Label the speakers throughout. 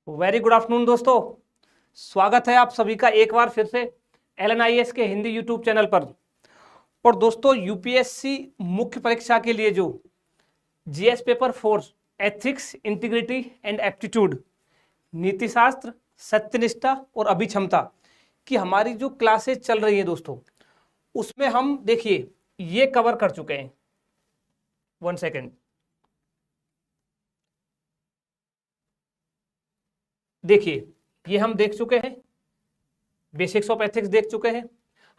Speaker 1: Very good afternoon दोस्तों, स्वागत है आप सभी का एक बार फिर से LNIS के हिंदी यूट्यूब चैनल पर। और दोस्तों, यूपीएससी मुख्य परीक्षा के लिए जो GS paper 4 ethics, integrity and aptitude, नीतिशास्त्र, सत्यनिष्ठा और अभिक्षमता की हमारी जो क्लासेज चल रही है दोस्तों, उसमें हम देखिए ये कवर कर चुके हैं। 1 सेकेंड, देखिए ये हम देख चुके हैं, बेसिक्स ऑफ एथिक्स देख चुके हैं।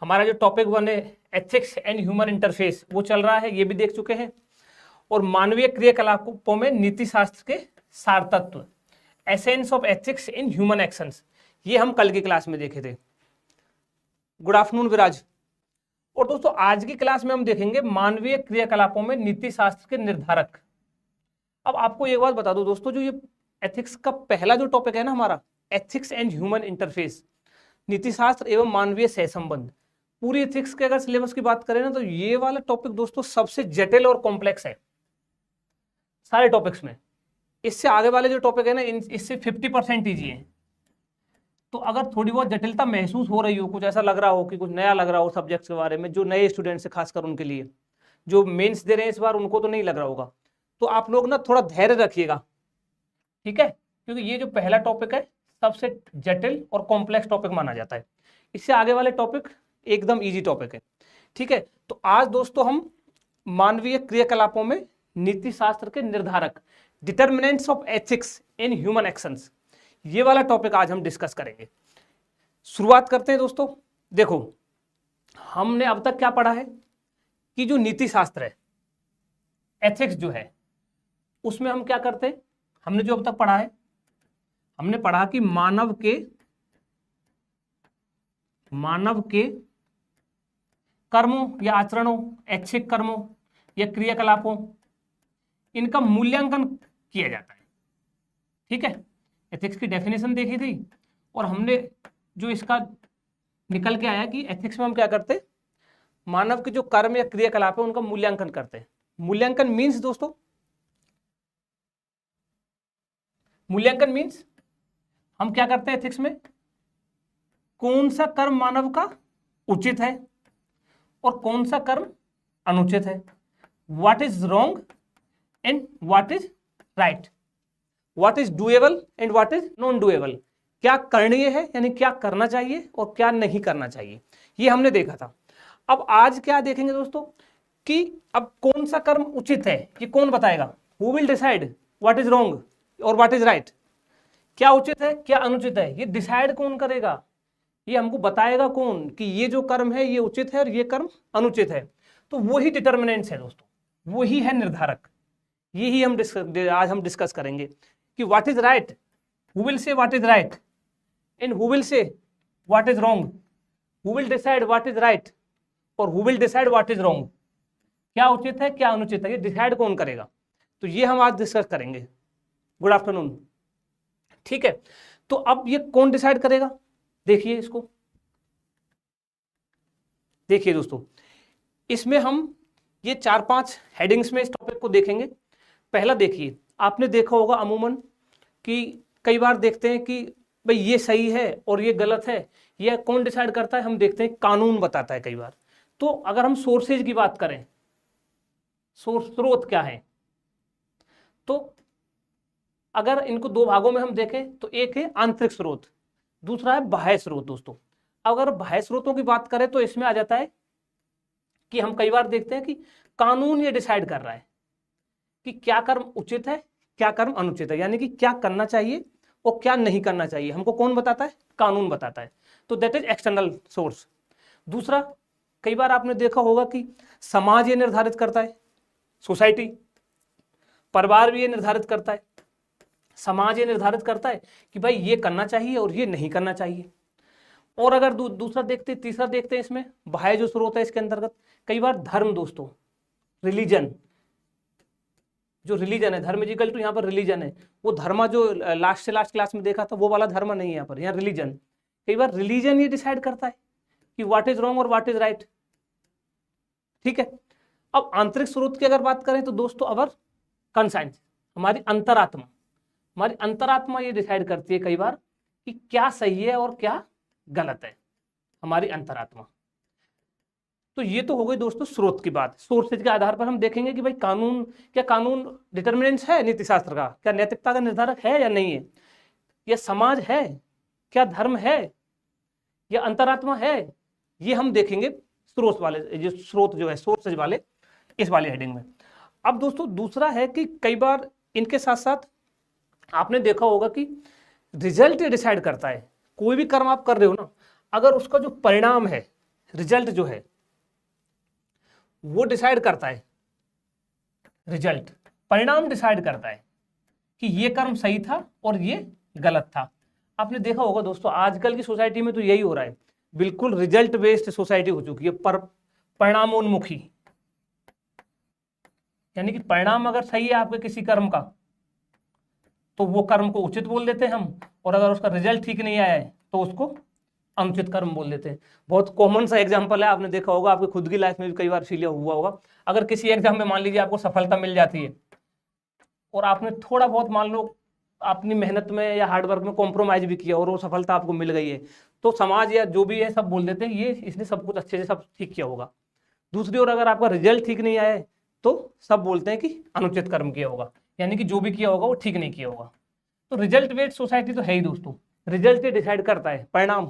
Speaker 1: हमारा जो टॉपिक 1 है एथिक्स एंड ह्यूमन इंटरफेस वो चल रहा है, ये भी देख चुके हैं। और मानवीय क्रियाकलापों में नीति शास्त्र के सार तत्व, essence of ethics in human actions, ये हम कल की क्लास में देखे थे। गुड आफ्टरनून विराज। और दोस्तों आज की क्लास में हम देखेंगे मानवीय क्रियाकलापों में नीति शास्त्र के निर्धारक। अब आपको एक बात बता दूं दोस्तों, जो ये एथिक्स का पहला जो टॉपिक है ना हमारा, एथिक्स एंड ह्यूमन इंटरफेस, नीति शास्त्र एवं मानवीय सहसंबंध, पूरी एथिक्स के अगर सिलेबस की बात करें ना तो ये वाला टॉपिक दोस्तों सबसे जटिल और कॉम्प्लेक्स है सारे टॉपिक्स में। इससे आगे वाले जो टॉपिक है ना, इससे 50% ईजी है। तो अगर थोड़ी बहुत जटिलता महसूस हो रही हो, कुछ ऐसा लग रहा हो कि कुछ नया लग रहा हो सब्जेक्ट्स के बारे में, जो नए स्टूडेंट्स है खासकर उनके लिए, जो मेंस दे रहे हैं इस बार, उनको तो नहीं लग रहा होगा, तो आप लोग ना थोड़ा धैर्य रखिएगा, ठीक है, क्योंकि ये जो पहला टॉपिक है सबसे जटिल और कॉम्प्लेक्स टॉपिक माना जाता है। इससे आगे वाले टॉपिक एकदम इजी टॉपिक है, ठीक है। तो आज दोस्तों हम मानवीय क्रियाकलापों में नीति शास्त्र के निर्धारक, determinants of ethics in human actions, ये वाला टॉपिक आज हम डिस्कस करेंगे। शुरुआत करते हैं दोस्तों। देखो, हमने अब तक क्या पढ़ा है कि जो नीति शास्त्र है, एथिक्स जो है, उसमें हम क्या करते हैं, हमने जो अब तक पढ़ा है, हमने पढ़ा कि मानव के कर्मों या आचरणों, ऐच्छिक कर्मों या क्रियाकलापों, इनका मूल्यांकन किया जाता है, ठीक है। एथिक्स की डेफिनेशन देखी थी और हमने जो इसका निकल के आया कि एथिक्स में हम क्या करते हैं, मानव के जो कर्म या क्रियाकलाप है उनका मूल्यांकन करते हैं। मूल्यांकन मीन्स दोस्तों, मूल्यांकन मीन्स हम क्या करते हैं एथिक्स में, कौन सा कर्म मानव का उचित है और कौन सा कर्म अनुचित है, what is wrong and what is right, what is doable and what is non doable, क्या करणीय है यानी क्या करना चाहिए और क्या नहीं करना चाहिए, ये हमने देखा था। अब आज क्या देखेंगे दोस्तों कि अब कौन सा कर्म उचित है ये कौन बताएगा, who will decide what is wrong और व्हाट इज राइट, क्या उचित है क्या अनुचित है, ये डिसाइड कौन करेगा, ये हमको बताएगा कौन कि ये जो कर्म है ये उचित है और ये कर्म अनुचित है। तो वही डिटर्मिनेंट्स है दोस्तों, वही है निर्धारक। यही हम आज हम डिस्कस करेंगे कि what is right, who will say what is right and who will say what is wrong, who will decide what is right और who will decide what is wrong, क्या उचित है क्या अनुचित है, ये डिसाइड कौन करेगा। तो ये हम आज डिस्कस करेंगे। गुड आफ्टरनून, ठीक है। तो अब ये कौन डिसाइड करेगा, देखिए इसको, देखिए दोस्तों, इसमें हम ये 4-5 हेडिंग्स में इस टॉपिक को देखेंगे। पहला देखिए, आपने देखा होगा अमूमन कि कई बार देखते हैं कि भाई ये सही है और ये गलत है, ये कौन डिसाइड करता है, हम देखते हैं कानून बताता है कई बार। तो अगर हम सोर्सेज की बात करें, स्रोत क्या है, तो अगर इनको दो भागों में हम देखें तो एक है आंतरिक स्रोत, दूसरा है बाह्य स्रोत। दोस्तों अगर बाह्य स्रोतों की बात करें तो इसमें आ जाता है कि हम कई बार देखते हैं कि कानून ये डिसाइड कर रहा है कि क्या कर्म उचित है क्या कर्म अनुचित है, यानी कि क्या करना चाहिए और क्या नहीं करना चाहिए, हमको कौन बताता है, कानून बताता है। तो दैट इज एक्सटर्नल सोर्स। दूसरा, कई बार आपने देखा होगा कि समाज ये निर्धारित करता है, सोसाइटी, परिवार भी ये निर्धारित करता है, समाज ये निर्धारित करता है कि भाई ये करना चाहिए और ये नहीं करना चाहिए। और अगर दूसरा देखते, तीसरा देखते हैं इसमें बाह्य जो स्रोत है इसके अंतर्गत, कई बार धर्म दोस्तों, रिलीजन, जो रिलीजन है, धर्म इक्वल टू यहाँ पर रिलीजन है, वो धर्म जो लास्ट से लास्ट क्लास में देखा था वो वाला धर्म नहीं है यहाँ पर, यहाँ रिलीजन। कई बार रिलीजन ये डिसाइड करता है कि व्हाट इज रॉन्ग और व्हाट इज राइट, ठीक है। अब आंतरिक स्रोत की अगर बात करें तो दोस्तों अवर कंसाइंस, हमारी अंतरात्मा, हमारी अंतरात्मा ये डिसाइड करती है कई बार कि क्या सही है और क्या गलत है, हमारी अंतरात्मा। तो ये तो हो गई दोस्तों स्रोत की बात। सोर्सेज के आधार पर हम देखेंगे कि भाई कानून, क्या कानून डिटर्मिनेंट्स है नीति शास्त्र का, क्या नैतिकता का निर्धारक है या नहीं है, या समाज है, क्या धर्म है, या अंतरात्मा है, ये हम देखेंगे स्रोत वाले, जो स्रोत जो है सोर्सेज वाले, इस वाले हेडिंग में। अब दोस्तों दूसरा है कि कई बार इनके साथ साथ आपने देखा होगा कि रिजल्ट डिसाइड करता है। कोई भी कर्म आप कर रहे हो ना, अगर उसका जो परिणाम है, रिजल्ट जो है वो डिसाइड करता है, रिजल्ट परिणाम डिसाइड करता है कि ये कर्म सही था और ये गलत था। आपने देखा होगा दोस्तों आजकल की सोसाइटी में तो यही हो रहा है, बिल्कुल रिजल्ट बेस्ड सोसाइटी हो चुकी है, परिणामोन्मुखी। यानी कि परिणाम अगर सही है आपके किसी कर्म का तो वो कर्म को उचित बोल देते हैं हम, और अगर उसका रिजल्ट ठीक नहीं आया है तो उसको अनुचित कर्म बोल देते हैं। बहुत कॉमन सा एग्जांपल है, आपने देखा होगा, आपकी खुद की लाइफ में भी कई बार इसीलिए हुआ होगा। अगर किसी एग्जाम में मान लीजिए आपको सफलता मिल जाती है और आपने थोड़ा बहुत मान लो अपनी मेहनत में या हार्डवर्क में कॉम्प्रोमाइज भी किया और वो सफलता आपको मिल गई है, तो समाज या जो भी है सब बोल देते हैं ये इसने सब कुछ अच्छे से सब ठीक किया होगा। दूसरी ओर अगर आपका रिजल्ट ठीक नहीं आया है तो सब बोलते हैं कि अनुचित कर्म किया होगा, यानी कि जो भी किया होगा वो ठीक नहीं किया होगा। तो रिजल्ट बेस्ड सोसाइटी तो है ही दोस्तों, रिजल्ट ही डिसाइड करता है परिणाम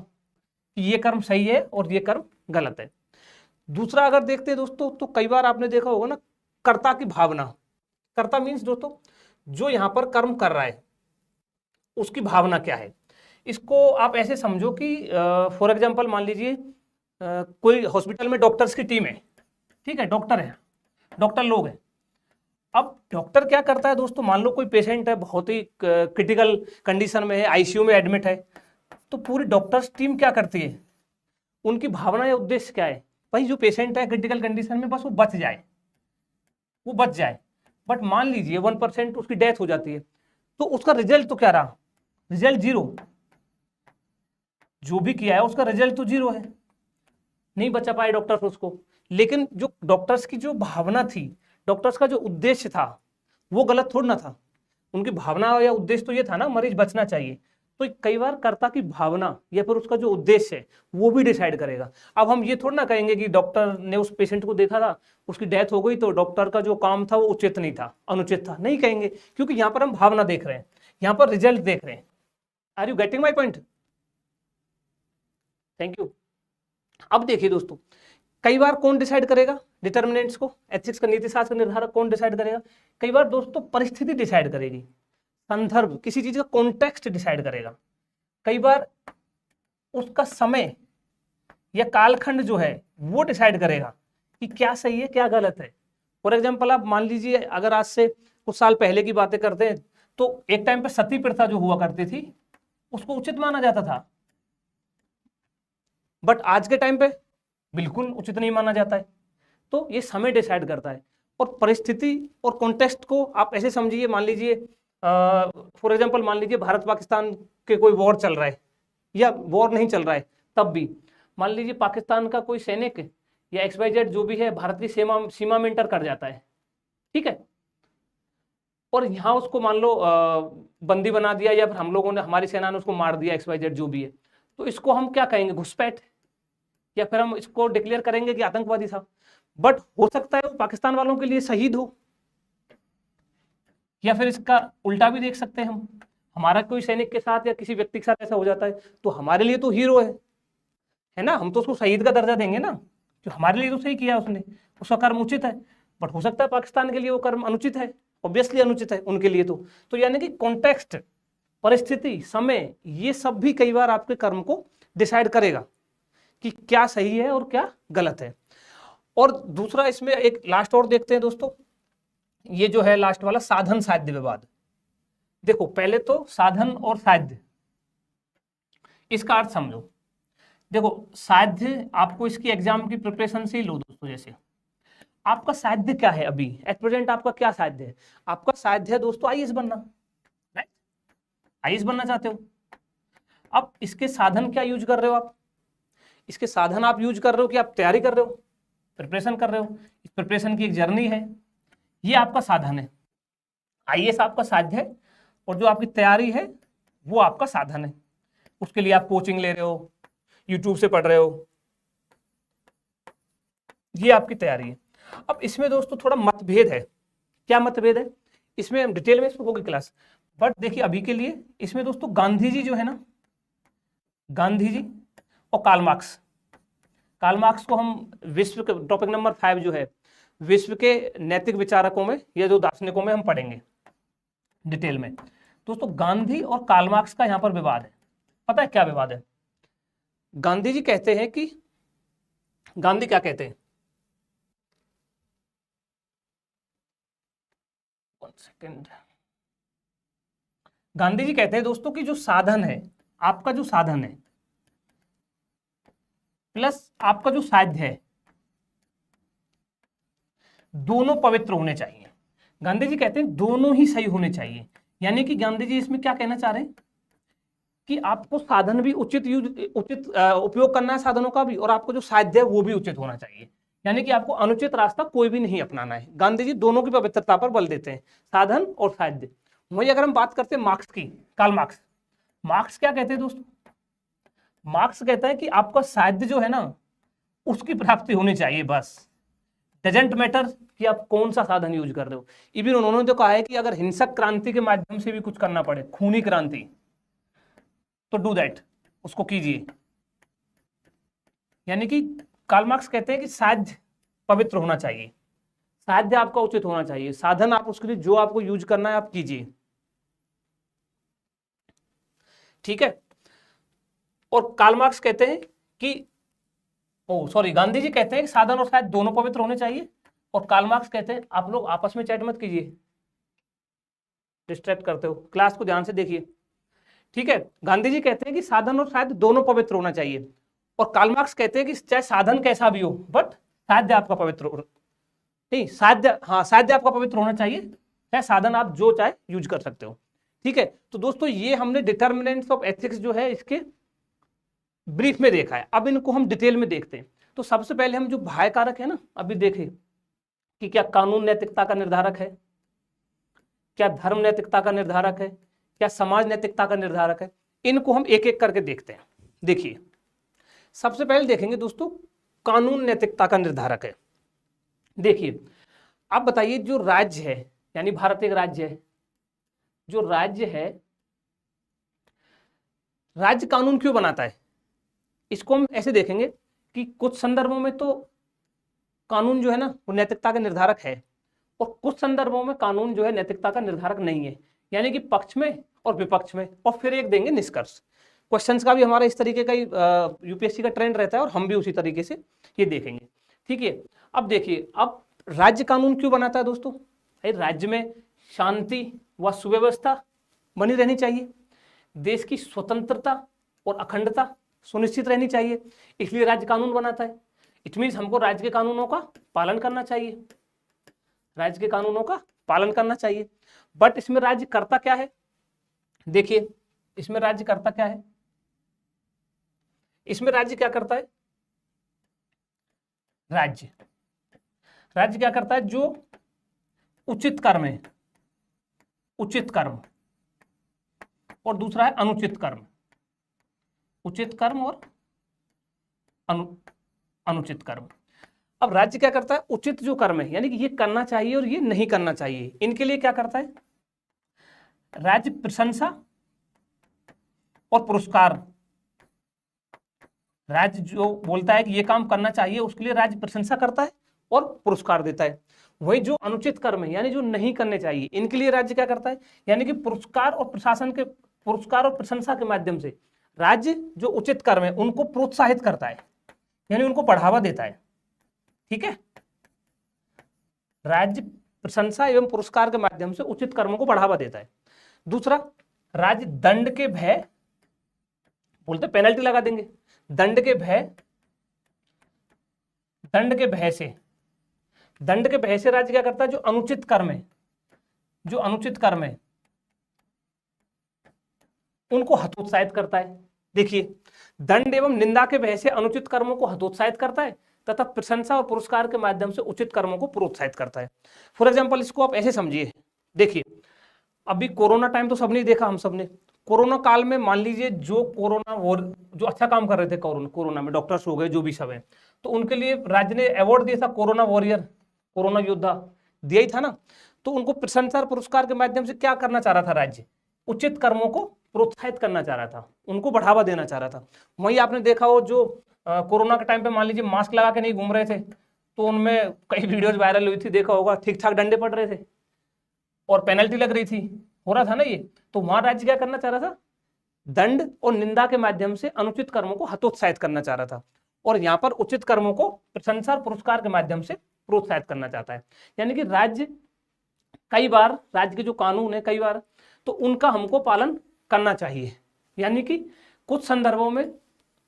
Speaker 1: कि ये कर्म सही है और ये कर्म गलत है। दूसरा अगर देखते हैं दोस्तों तो कई बार आपने देखा होगा ना, कर्ता की भावना। कर्ता मीन्स दोस्तों जो यहाँ पर कर्म कर रहा है उसकी भावना क्या है। इसको आप ऐसे समझो कि फॉर एग्जाम्पल मान लीजिए कोई हॉस्पिटल में डॉक्टर्स की टीम है, ठीक है, डॉक्टर है, डॉक्टर लोग हैं। अब डॉक्टर क्या करता है दोस्तों, मान लो कोई पेशेंट है, बहुत ही क्रिटिकल कंडीशन में है, आईसीयू में एडमिट है, तो पूरी डॉक्टर्स टीम क्या करती है, उनकी भावना या उद्देश्य क्या है, भाई जो पेशेंट है क्रिटिकल कंडीशन में बस वो बच जाए, वो बच जाए। बट मान लीजिए 1% उसकी डेथ हो जाती है, तो उसका रिजल्ट तो क्या रहा, रिजल्ट जीरो। जो भी किया है उसका रिजल्ट तो जीरो है, नहीं बचा पाए डॉक्टर्स उसको। लेकिन जो डॉक्टर्स की जो भावना थी, डॉक्टर्स का जो उद्देश्य था वो गलत थोड़ा ना था। उनकी भावना या उद्देश्य तो ये था ना मरीज बचना चाहिए। तो कई बार कर्ता की भावना या फिर उसका जो उद्देश्य है वो भी डिसाइड करेगा। अब हम ये थोड़ा ना कहेंगे कि डॉक्टर ने उस पेशेंट को देखा था, उसकी डेथ हो गई तो डॉक्टर का जो काम था वो उचित नहीं था, अनुचित था, नहीं कहेंगे, क्योंकि यहाँ पर हम भावना देख रहे हैं, यहाँ पर रिजल्ट देख रहे हैं। Are you getting my point? Thank you. अब देखिए दोस्तों, कई बार कौन डिसाइड करेगा डिटर्मिनेंट्स को, एथिक्स का नीति शास्त्र का निर्धारक कौन डिसाइड करेगा? कई बार दोस्तों परिस्थिति डिसाइड करेगी, संदर्भ, किसी चीज का कॉन्टेक्स्ट डिसाइड करेगा। कई बार उसका समय या कालखंड जो है वो डिसाइड करेगा कि क्या सही है क्या गलत है। फॉर एग्जाम्पल आप मान लीजिए अगर आज से कुछ साल पहले की बातें करते हैं तो एक टाइम पे सती प्रथा जो हुआ करती थी उसको उचित माना जाता था, बट आज के टाइम पे बिल्कुल उचित नहीं माना जाता है। तो ये समय डिसाइड करता है। और परिस्थिति और कॉन्टेक्स्ट को आप ऐसे समझिए, मान लीजिए फॉर एग्जांपल मान लीजिए भारत पाकिस्तान के कोई वॉर चल रहा है या वॉर नहीं चल रहा है, तब भी मान लीजिए पाकिस्तान का कोई सैनिक या XYZ जो भी है भारत की सीमा में इंटर कर जाता है, ठीक है, और यहाँ उसको मान लो बंदी बना दिया या फिर हम लोगों ने, हमारी सेना ने उसको मार दिया, XYZ जो भी है, तो इसको हम क्या कहेंगे, घुसपैठ, या फिर हम इसको डिक्लेयर करेंगे कि आतंकवादी था। बट हो सकता है वो पाकिस्तान वालों के लिए शहीद हो, या फिर इसका उल्टा भी देख सकते हैं हम, हमारा कोई सैनिक के साथ या किसी व्यक्ति के साथ ऐसा हो जाता है तो हमारे लिए तो हीरो है ना, हम तो उसको शहीद का दर्जा देंगे ना, जो हमारे लिए तो सही किया उसने, उसका कर्म उचित है। बट हो सकता है पाकिस्तान के लिए वो कर्म अनुचित है, ऑब्वियसली अनुचित है उनके लिए। तो यानी कि कॉन्टेक्स्ट, परिस्थिति, समय, ये सब भी कई बार आपके कर्म को डिसाइड करेगा कि क्या सही है और क्या गलत है। और दूसरा इसमें एक लास्ट और देखते हैं दोस्तों, ये जो है लास्ट वाला साधन साध्य विवाद। देखो पहले तो साधन और साध्य, इसका अर्थ समझो। देखो साध्य, आपको इसकी एग्जाम की प्रिपरेशन से ही लो दोस्तों, जैसे आपका साध्य क्या है अभी एट प्रेजेंट, आपका क्या साध्य है? आपका साध्य है दोस्तों IAS बनना, राइट? IAS बनना चाहते हो। अब इसके साधन क्या यूज कर रहे हो आप? इसके साधन आप यूज कर रहे हो कि आप तैयारी कर रहे हो, प्रिपरेशन कर रहे हो, इस प्रिपरेशन की एक जर्नी है, ये आपका साधन है। IAS आपका साध्य है और जो आपकी तैयारी है वो आपका साधन है। उसके लिए आप कोचिंग ले रहे हो, यूट्यूब से पढ़ रहे हो, ये आपकी तैयारी है। अब इसमें दोस्तों थोड़ा मतभेद है। क्या मतभेद है? इसमें हम डिटेल में इसमें होगी क्लास, बट देखिए अभी के लिए इसमें दोस्तों गांधी जी जो है ना, गांधी जी और कार्ल मार्क्स, कार्ल मार्क्स को हम विश्व के टॉपिक नंबर 5 जो है विश्व के नैतिक विचारकों में या जो दार्शनिकों में हम पढ़ेंगे डिटेल में। दोस्तों गांधी और कार्ल मार्क्स का यहां पर विवाद है। पता है क्या विवाद है? गांधी जी कहते हैं कि, गांधी क्या कहते हैं, सेकेंड, गांधी जी कहते हैं दोस्तों कि जो साधन है, आपका जो साधन है प्लस आपका जो साध्य है, दोनों पवित्र होने चाहिए। गांधी जी कहते हैं दोनों ही सही होने चाहिए। यानी कि गांधी जी इसमें क्या कहना चाह रहे हैं कि आपको साधन भी उचित उपयोग करना है साधनों का भी, और आपको जो साध्य है वो भी उचित होना चाहिए। यानी कि आपको अनुचित रास्ता कोई भी नहीं अपनाना है। गांधी जी दोनों की पवित्रता पर बल देते हैं, साधन और साध्य। वही अगर हम बात करते हैं मार्क्स की, कार्ल मार्क्स, मार्क्स क्या कहते हैं दोस्तों? मार्क्स कहता है कि आपका साध्य जो है ना उसकी प्राप्ति होनी चाहिए, बस डजेंट मैटर कि आप कौन सा साधन यूज कर रहे हो। इवन उन्होंने तो कहा है कि अगर हिंसक क्रांति के माध्यम से भी कुछ करना पड़े, खूनी क्रांति, तो डू दैट, उसको कीजिए। यानी कि कार्ल मार्क्स कहते हैं कि साध्य पवित्र होना चाहिए, साध्य आपका उचित होना चाहिए, साधन आप उसके लिए जो आपको यूज करना है आप कीजिए, ठीक है। और कार्ल मार्क्स कहते हैं कि गांधी जी कहते हैं कि साधन और साध्य दोनों पवित्र होने चाहिए, और कार्ल मार्क्स कहते हैं, आप लोग आपस में चैट मत कीजिए, डिस्ट्रैक्ट करते हो, क्लास को ध्यान से देखिए, ठीक है। गांधी जी कहते हैं कि साधन और साध्य दोनों पवित्र होना चाहिए, और कार्ल मार्क्स कहते हैं कि चाहे साधन कैसा भी हो बट साध्य आपका पवित्र हो, नहीं साध्य, हाँ साध्य आपका पवित्र होना चाहिए, चाहे साधन आप जो चाहे यूज कर सकते हो, ठीक है। तो दोस्तों ये हमने डिटर्मिनेंट्स ऑफ एथिक्स जो है इसके ब्रीफ में देखा है। अब इनको हम डिटेल में देखते हैं। तो सबसे पहले हम जो बाह्य कारक है ना, अभी देखें कि क्या कानून नैतिकता का निर्धारक है, क्या धर्म नैतिकता का निर्धारक है, क्या समाज नैतिकता का निर्धारक है, इनको हम एक एक करके देखते हैं। देखिए सबसे पहले देखेंगे दोस्तों कानून नैतिकता का निर्धारक है। देखिए आप बताइए, जो राज्य है, यानी भारत एक राज्य है, जो राज्य है, राज्य कानून क्यों बनाता है? इसको हम ऐसे देखेंगे कि कुछ संदर्भों में तो कानून जो है ना वो नैतिकता का निर्धारक है, और कुछ संदर्भों में कानून जो है नैतिकता का निर्धारक नहीं है, यानी कि पक्ष में और विपक्ष में। और फिर एक देंगे निष्कर्ष। क्वेश्चंस का भी हमारा इस तरीके का यूपीएससी का ट्रेंड रहता है, और हम भी उसी तरीके से ये देखेंगे, ठीक है। अब देखिए, अब राज्य कानून क्यों बनाता है दोस्तों? राज्य में शांति व सुव्यवस्था बनी रहनी चाहिए, देश की स्वतंत्रता और अखंडता सुनिश्चित रहनी चाहिए, इसलिए राज्य कानून बनाता है। इट मीन्स हमको राज्य के कानूनों का पालन करना चाहिए, राज्य के कानूनों का पालन करना चाहिए। बट इसमें राज्य करता क्या है? देखिए इसमें राज्य करता क्या है, इसमें राज्य क्या करता है? राज्य क्या करता है? जो उचित कर्म है, उचित कर्म, और दूसरा है अनुचित कर्म, उचित कर्म और अनुचित कर्म। अब राज्य क्या करता है? उचित जो कर्म है, यानी कि ये करना चाहिए और ये नहीं करना चाहिए, इनके लिए क्या करता है? राज्य प्रशंसा और पुरस्कार, राज्य जो बोलता है कि ये काम करना चाहिए उसके लिए राज्य प्रशंसा करता है और पुरस्कार देता है। वही जो अनुचित कर्म है, यानी जो नहीं करने चाहिए, इनके लिए राज्य क्या करता है? यानी कि पुरस्कार और प्रशंसा के माध्यम से राज्य जो उचित कर्म है उनको प्रोत्साहित करता है, यानी उनको बढ़ावा देता है, ठीक है। राज्य प्रशंसा एवं पुरस्कार के माध्यम से उचित कर्मों को बढ़ावा देता है। दूसरा, राज्य दंड के भय, बोलते पेनल्टी लगा देंगे, दंड के भय से राज्य क्या करता है? जो अनुचित कर्म है उनको हतोत्साहित करता है। देखिए, दंड एवं निंदा के भय से अनुचित कर्मों को हतोत्साहित करता है तथा प्रशंसा और पुरस्कार के माध्यम से उचित कर्मों को प्रोत्साहित करता है। फॉर एग्जाम्पल इसको आप ऐसे समझिए, देखिए अभी कोरोना टाइम तो सबने देखा, हम सबने कोरोना काल में मान लीजिए जो कोरोना और जो अच्छा काम कर रहे थे कोरोना में, डॉक्टर्स हो गए जो भी सब है, तो उनके लिए राज्य ने अवार्ड दिया था, कोरोना वॉरियर, कोरोना योद्धा दिया ही था ना। तो उनको प्रशंसा पुरस्कार के माध्यम से क्या करना चाह रहा था राज्य, उचित कर्मों को प्रोत्साहित करना चाह रहा था, उनको बढ़ावा देना चाह रहा था। वहीं आपने देखा हो जो कोरोना के टाइम पे मान लीजिए मास्क लगा के नहीं घूम रहे थे, तो उनमें कई वीडियोज वायरल हुई थी, देखा होगा, ठीक ठाक डंडे पड़ रहे थे और पेनल्टी लग रही थी, हो रहा था ना ये। तो वहां राज्य क्या करना चाह रहा था, दंड और निंदा के माध्यम से अनुचित कर्मों को हतोत्साहित करना चाह रहा था, और यहाँ पर उचित कर्मों को प्रशंसा और पुरस्कार के माध्यम से प्रोत्साहित करना चाहता है। यानी कि राज्य कई बार, राज्य के जो कानून है कई बार तो उनका हमको पालन करना चाहिए। यानी कि कुछ संदर्भों में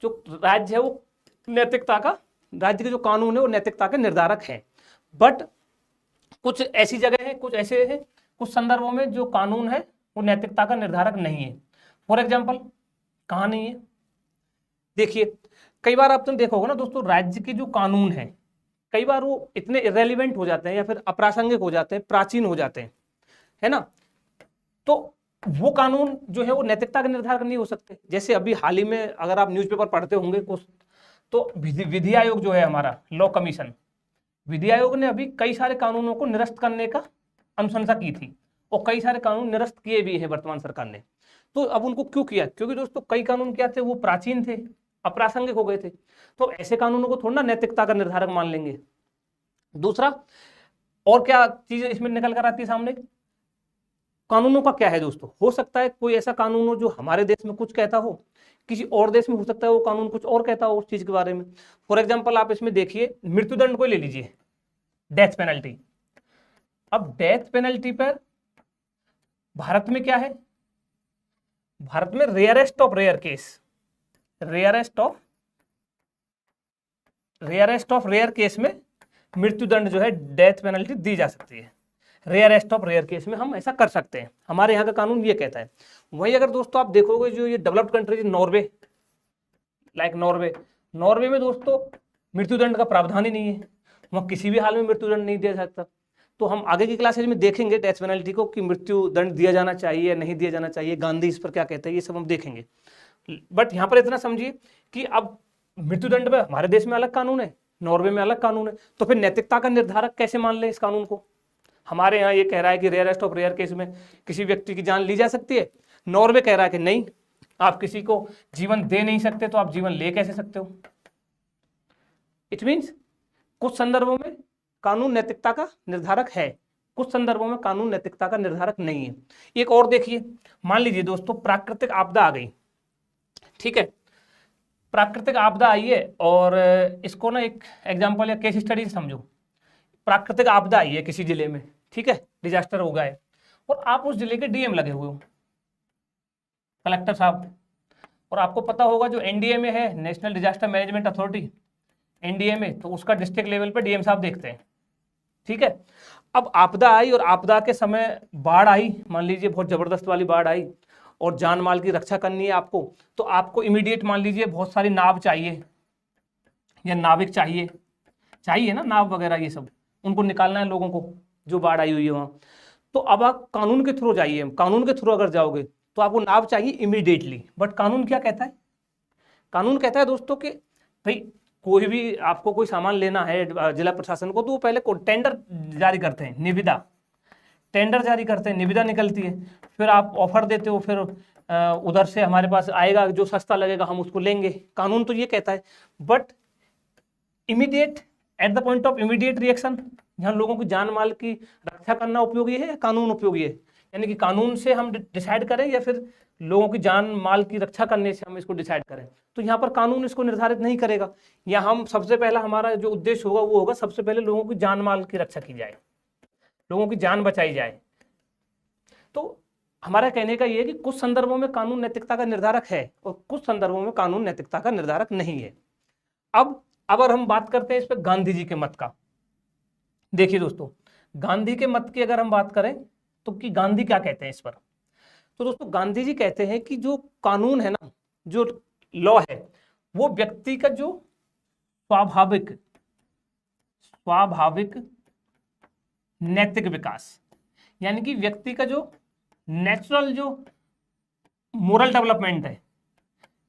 Speaker 1: जो राज्य है वो नैतिकता का, राज्य के जो कानून है वो नैतिकता के निर्धारक है, बट कुछ ऐसी जगह है, कुछ ऐसे है, कुछ संदर्भों में जो कानून है वो नैतिकता का निर्धारक नहीं है। फॉर एग्जाम्पल, कहाँ नहीं है, देखिए कई बार आपने देखा होगा ना दोस्तों, राज्य के जो कानून है कई बार वो इतने इरेलीवेंट हो जाते हैं या फिर अप्रासंगिक हो जाते हैं, प्राचीन हो जाते हैं, है ना। तो वो कानून जो है वो नैतिकता के निर्धारक नहीं हो सकते। जैसे अभी हाल ही में अगर आप न्यूज़पेपर पढ़ते होंगे कुछ, तो विधि आयोग जो है हमारा लॉ कमीशन, विधि आयोग ने अभी कई सारे कानूनों को निरस्त करने का अनुशंसा की थी, और कई सारे कानून निरस्त किए भी हैं वर्तमान सरकार ने। तो अब उनको क्यों किया, क्योंकि दोस्तों कई कानून क्या थे, वो प्राचीन थे, अप्रासंगिक हो गए थे। तो ऐसे कानूनों को थोड़ा ना नैतिकता का निर्धारक मान लेंगे। दूसरा, और क्या चीज इसमें निकल कर आती है सामने, कानूनों का क्या है दोस्तों, हो सकता है कोई ऐसा कानून हो जो हमारे देश में कुछ कहता हो, किसी और देश में हो सकता है वो कानून कुछ और कहता हो उस चीज के बारे में। फॉर एग्जाम्पल आप इसमें देखिए, मृत्युदंड को ले लीजिए, डेथ पेनल्टी। अब डेथ पेनल्टी पर भारत में क्या है, भारत में rarest of rare case, rarest of rare case में मृत्युदंड जो है, डेथ पेनल्टी दी जा सकती है। रेयरेस्ट ऑफ रेयर केस में हम ऐसा कर सकते हैं, हमारे यहाँ का कानून ये कहता है। वहीं अगर दोस्तों आप देखोगे जो ये developed countries, Norway, like Norway में दोस्तों मृत्युदंड का प्रावधान ही नहीं है, वहाँ किसी भी हाल में मृत्युदंड नहीं दिया सकता। तो हम आगे की क्लासेज में देखेंगे डेथ पेनल्टी को, कि मृत्यु दंड दिया जाना चाहिए नहीं दिया जाना चाहिए, गांधी इस पर क्या कहते हैं, ये सब हम देखेंगे। बट यहाँ पर इतना समझिए कि अब मृत्युदंड में हमारे देश में अलग कानून है, नॉर्वे में अलग कानून है, तो फिर नैतिकता का निर्धारक कैसे मान ले इस कानून को। हमारे यहाँ ये कह रहा है कि रेयरेस्ट ऑफ रेयर केस में किसी व्यक्ति की जान ली जा सकती है, नॉर्वे कह रहा है कि नहीं, आप किसी को जीवन दे नहीं सकते, तो आप जीवन ले कैसे सकते हो। इट मीन्स कुछ संदर्भों में कानून नैतिकता का निर्धारक है, कुछ संदर्भों में कानून नैतिकता का निर्धारक नहीं है। एक और देखिए, मान लीजिए दोस्तों प्राकृतिक आपदा आ गई, ठीक है, प्राकृतिक आपदा आई है, और इसको ना एक एग्जाम्पल या केस स्टडी समझो। प्राकृतिक आपदा आई है किसी जिले में, ठीक है, डिजास्टर हो गया है, और आप उस जिले के डीएम लगे हुए हो, कलेक्टर साहब, और आपको पता होगा जो एनडीएमए है, national disaster management authority, NDMA, तो उसका डिस्ट्रिक्ट लेवल पे डीएम साहब देखते हैं, ठीक है। अब आपदा आई, और आपदा के समय बाढ़ आई, मान लीजिए बहुत जबरदस्त वाली बाढ़ आई, और जान माल की रक्षा करनी है आपको, तो आपको इमीडिएट मान लीजिए बहुत सारी नाव चाहिए या नाविक चाहिए ना, नाव वगैरह ये सब, उनको निकालना है लोगों को जो बाढ़ आई हुई है वहाँ। तो अब आप कानून के थ्रू जाइए, कानून के थ्रू अगर जाओगे तो आपको नाव चाहिए इमीडिएटली, बट कानून क्या कहता है, कानून कहता है दोस्तों कि भाई कोई भी आपको कोई सामान लेना है जिला प्रशासन को, तो वो पहले टेंडर जारी करते हैं, निविदा, टेंडर जारी करते हैं, निविदा निकलती है, फिर आप ऑफर देते हो, फिर उधर से हमारे पास आएगा, जो सस्ता लगेगा हम उसको लेंगे, कानून तो ये कहता है। But immediate, at the point of immediate reaction, जहाँ लोगों की जान माल की रक्षा करना उपयोगी है या कानून उपयोगी है, यानी कि कानून से हम डिसाइड करें या फिर लोगों की जान माल की रक्षा करने से हम इसको डिसाइड करें, तो यहाँ पर कानून इसको निर्धारित नहीं करेगा। या हम सबसे पहला हमारा जो उद्देश्य होगा वो होगा सबसे पहले लोगों की जान माल की रक्षा की जाए, लोगों की जान बचाई जाए। तो हमारा कहने का ये है कि कुछ संदर्भों में कानून नैतिकता का निर्धारक है और कुछ संदर्भों में कानून नैतिकता का निर्धारक नहीं है। अब अगर हम बात करते हैं इस पर गांधी जी के मत का, देखिए दोस्तों गांधी के मत की अगर हम बात करें तो कि गांधी क्या कहते हैं इस पर, तो दोस्तों गांधी जी कहते हैं कि जो कानून है ना, जो लॉ है, वो व्यक्ति का जो स्वाभाविक नैतिक विकास, यानी कि व्यक्ति का जो नेचुरल जो मोरल डेवलपमेंट है,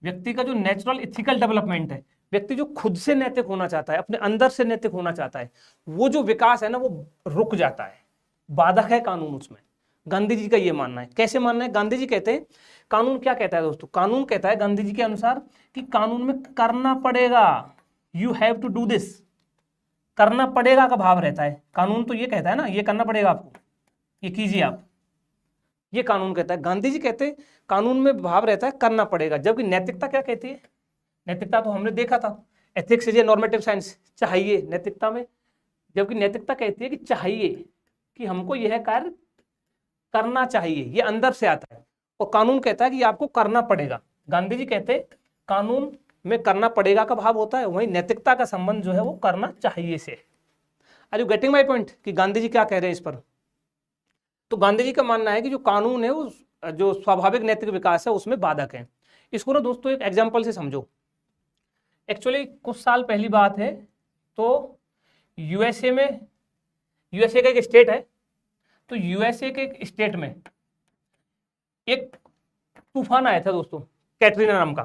Speaker 1: व्यक्ति का जो नेचुरल इथिकल डेवलपमेंट है, व्यक्ति जो खुद से नैतिक होना चाहता है, अपने अंदर से नैतिक होना चाहता है, वो जो विकास है ना, वो रुक जाता है, बाधक है कानून उसमें। गांधी जी का ये मानना है। कैसे मानना है? गांधी जी कहते हैं, कानून क्या कहता है दोस्तों? कानून कहता है गांधी जी के अनुसार कि कानून में करना पड़ेगा, you have to do this, करना पड़ेगा का भाव रहता है। कानून तो ये कहता है ना, ये करना पड़ेगा आपको, ये कीजिए आप, ये कानून कहता है। गांधी जी कहते हैं कानून में भाव रहता है करना पड़ेगा, जबकि नैतिकता क्या कहती है? नैतिकता तो हमने देखा था, ethics is a normative science, चाहिए नैतिकता में, जबकि नैतिकता कहती है कि चाहिए, कि हमको यह कार्य करना चाहिए, ये अंदर से आता है। और कानून कहता है कि आपको करना पड़ेगा। गांधी जी कहते हैं कानून में करना पड़ेगा का भाव होता है, वहीं नैतिकता का संबंध जो है वो करना चाहिए से। Are you getting my point कि गांधी जी क्या कह रहे हैं इस पर? तो गांधी जी का मानना है कि जो कानून है वो जो स्वाभाविक नैतिक विकास है उसमें बाधक है। इसको ना दोस्तों एक एग्जाम्पल से समझो। एक्चुअली कुछ साल पहली बात है, तो यूएसए में, यूएसए का एक स्टेट है, तो यूएसए के एक स्टेट में एक तूफान आया था दोस्तों, कैटरीना नाम का।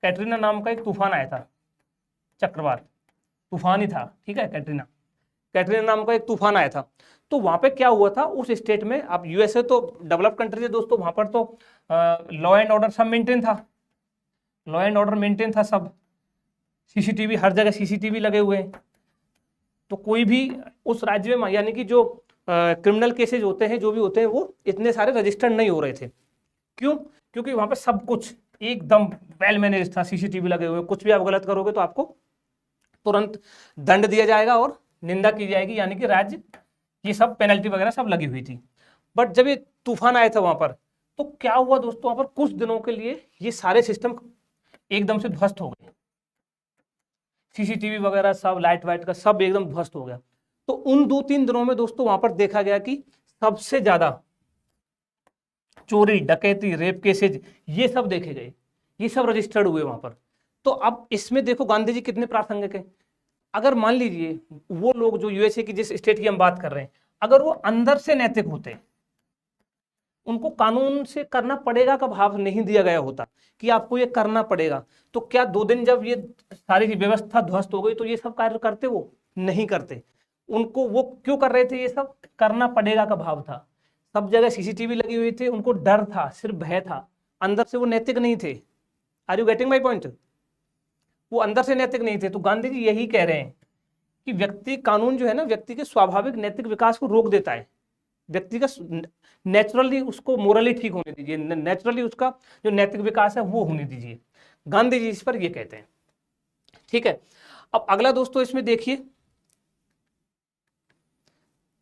Speaker 1: कैटरीना नाम का एक तूफान आया था, चक्रवात तूफान ही था, ठीक है। कैटरीना नाम का एक तूफान आया था। तो वहां पे क्या हुआ था उस स्टेट में? अब यूएसए तो डेवलप कंट्री है दोस्तों, वहां पर तो लॉ एंड ऑर्डर सब मेंटेन था, लॉ एंड ऑर्डर मेंटेन था सब, सीसीटीवी हर जगह सीसीटीवी लगे हुए हैं। तो कोई भी उस राज्य में, यानी कि जो क्रिमिनल केसेज होते हैं, जो भी होते हैं, वो इतने सारे रजिस्टर्ड नहीं हो रहे थे। क्यों? क्योंकि वहां पे सब कुछ एकदम वेल मैनेज था, सीसीटीवी लगे हुए, कुछ भी आप गलत करोगे तो आपको तुरंत दंड दिया जाएगा और निंदा की जाएगी, यानी कि राज्य, ये सब पेनल्टी वगैरह सब लगी हुई थी। बट जब ये तूफान आया था वहां पर, तो क्या हुआ दोस्तों, वहां पर कुछ दिनों के लिए ये सारे सिस्टम एकदम से ध्वस्त हो गए, सीसीटीवी वगैरह सब, लाइट वाइट का सब एकदम ध्वस्त हो गया। तो उन 2-3 दिनों में दोस्तों वहां पर देखा गया कि सबसे ज्यादा चोरी, डकैती, रेप केसेज ये सब देखे गए, ये सब रजिस्टर्ड हुए वहां पर। तो अब इसमें देखो गांधी जी कितने प्रासंगिक है। अगर मान लीजिए वो लोग जो यूएसए की, जिस स्टेट की हम बात कर रहे हैं, अगर वो अंदर से नैतिक होते, उनको कानून से करना पड़ेगा का भाव नहीं दिया गया होता कि आपको ये करना पड़ेगा, तो क्या 2 दिन जब ये सारी व्यवस्था ध्वस्त हो गई तो ये सब कार्य करते? वो नहीं करते। उनको वो क्यों कर रहे थे? ये सब करना पड़ेगा का भाव था, सब जगह सीसीटीवी लगी हुई थी, उनको डर था, सिर्फ भय था, अंदर से वो नैतिक नहीं थे। Are you getting my point? वो अंदर से नैतिक नहीं थे। तो गांधी जी यही कह रहे हैं कि व्यक्ति, कानून जो है ना, व्यक्ति के स्वाभाविक नैतिक विकास को रोक देता है। व्यक्ति का नेचुरली उसको मोरली ठीक होने दीजिए, नेचुरली उसका जो नैतिक विकास है वो होने दीजिए। गांधी जी इस पर ये कहते हैं, ठीक है। अब अगला दोस्तों इसमें देखिए,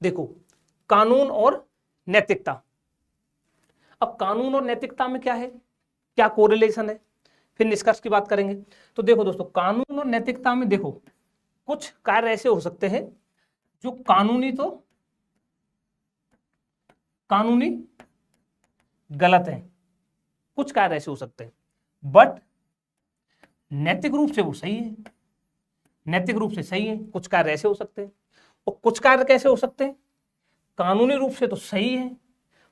Speaker 1: देखो कानून और नैतिकता। अब कानून और नैतिकता में क्या है, क्या कोरिलेशन है, फिर निष्कर्ष की बात करेंगे। तो देखो दोस्तों, कानून और नैतिकता में देखो कुछ कार्य ऐसे हो सकते हैं जो कानूनी गलत है, कुछ कार्य ऐसे हो सकते हैं, बट नैतिक रूप से वो सही है, नैतिक रूप से सही है। कुछ कार्य ऐसे हो सकते हैं, और कुछ कार्य कैसे हो सकते हैं, कानूनी रूप से तो सही है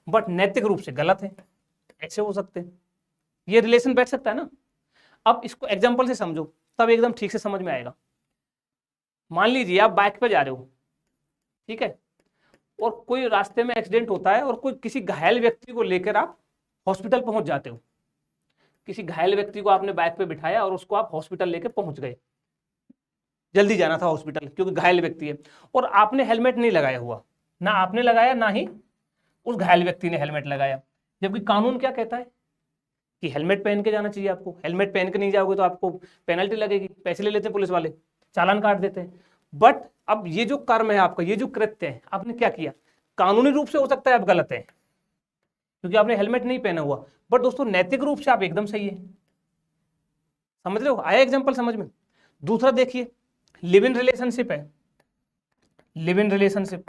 Speaker 1: बट नैतिक रूप से गलत है, ऐसे हो सकते हैं। ये रिलेशन बैठ सकता है ना। अब इसको एग्जाम्पल से समझो, तब एकदम ठीक से समझ में आएगा। मान लीजिए आप बाइक पे जा रहे हो, ठीक है, और कोई रास्ते में एक्सीडेंट होता है और कोई किसी घायल व्यक्ति को लेकर आप हॉस्पिटल पहुंच जाते हो। किसी घायल व्यक्ति को आपने बाइक पे बिठाया और उसको आप हॉस्पिटल लेकर पहुंच गए, जल्दी जाना था हॉस्पिटल क्योंकि घायल व्यक्ति है, और आपने हेलमेट नहीं लगाया हुआ, ना आपने लगाया ना ही उस घायल व्यक्ति ने हेलमेट लगाया। जबकि कानून क्या कहता है कि हेलमेट पहन के जाना चाहिए आपको, हेलमेट पहन के नहीं जाओगे तो आपको पेनल्टी लगेगी, पैसे ले लेते हैं पुलिस वाले, चालान काट देते हैं। बट अब ये जो कर्म है आपका, ये जो कृत्य है, आपने क्या किया, कानूनी रूप से हो सकता है आप गलत है क्योंकि आपने हेलमेट नहीं पहना हुआ, बट दोस्तों नैतिक रूप से आप एकदम सही है। समझ रहे हो, आया एग्जांपल समझ में? दूसरा देखिए, लिव इन रिलेशनशिप है, लिव इन रिलेशनशिप।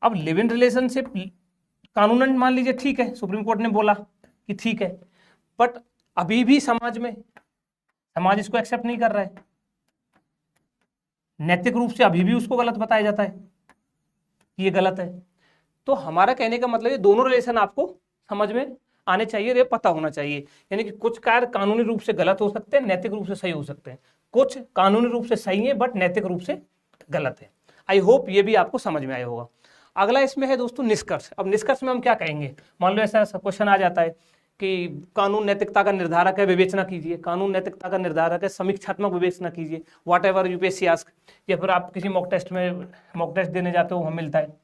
Speaker 1: अब लिव इन रिलेशनशिप कानूनन मान लीजिए ठीक है, सुप्रीम कोर्ट ने बोला कि ठीक है, बट अभी भी समाज इसको एक्सेप्ट नहीं कर रहा है, नैतिक रूप से अभी भी उसको गलत बताया जाता है कि ये गलत है। तो हमारा कहने का मतलब ये दोनों रिलेशन आपको समझ में आने चाहिए, ये पता होना चाहिए। यानी कि कुछ कार्य कानूनी रूप से गलत हो सकते हैं, नैतिक रूप से सही हो सकते हैं, कुछ कानूनी रूप से सही है बट नैतिक रूप से गलत है। आई होप ये भी आपको समझ में आया होगा। अगला इसमें है दोस्तों निष्कर्ष। अब निष्कर्ष में हम क्या कहेंगे, मान लो ऐसा क्वेश्चन आ जाता है कि कानून नैतिकता का निर्धारक है, विवेचना कीजिए। कानून नैतिकता का निर्धारक है, समीक्षात्मक विवेचना कीजिए, वॉट एवर यूपीएससी आस्क, या फिर आप किसी मॉक टेस्ट देने जाते हो, वहां मिलता है।